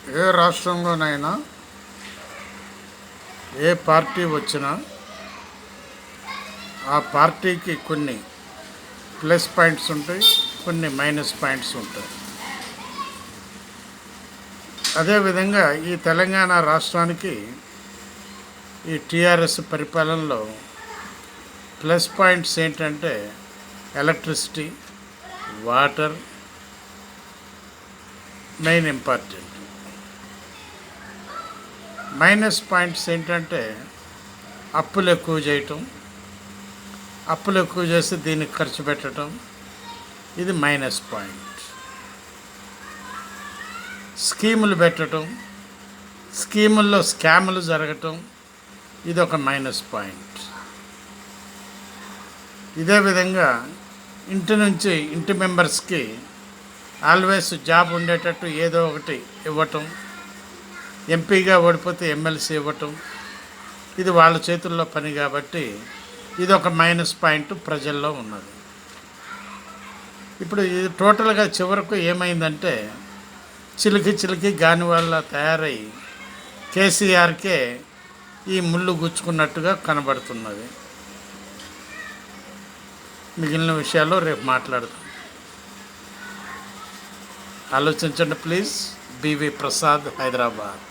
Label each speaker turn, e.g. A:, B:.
A: ఏ రాష్ట్రంలోనైనా ఏ party వచ్చినా ఆ పార్టీకి కొన్ని ప్లస్ పాయింట్స్ ఉంటాయి, కొన్ని మైనస్ పాయింట్స్ ఉంటాయి. అదేవిధంగా ఈ తెలంగాణ రాష్ట్రానికి ఈ టీఆర్ఎస్ పరిపాలనలో ప్లస్ పాయింట్స్ ఏంటంటే electricity, water main important. Minus points ఏంటంటే అప్పులు ఎక్కువ చేయటం, అప్పులు ఎక్కువ చేసి దీనికి ఖర్చు పెట్టడం, ఇది మైనస్ పాయింట్. స్కీములు పెట్టడం, స్కీముల్లో స్కాములు జరగటం, ఇది ఒక మైనస్ పాయింట్. ఇదే విధంగా ఇంటి నుంచి ఇంటి మెంబర్స్కి ఆల్వేస్ జాబ్ ఉండేటట్టు ఏదో ఒకటి ఇవ్వటం, ఎంపీగా ఓడిపోతే ఎమ్మెల్సీ ఇవ్వటం, ఇది వాళ్ళ చేతుల్లో పని కాబట్టి ఇది ఒక మైనస్ పాయింట్ ప్రజల్లో ఉన్నది. ఇప్పుడు ఇది టోటల్గా చివరకు ఏమైందంటే చిలికి గాని వాళ్ళ తయారై కేసీఆర్కే ఈ ముళ్ళు గుచ్చుకున్నట్టుగా కనబడుతున్నది. మిగిలిన విషయాల్లో రేపు మాట్లాడదాం. ఆలోచించండి ప్లీజ్. బివి ప్రసాద్, హైదరాబాద్.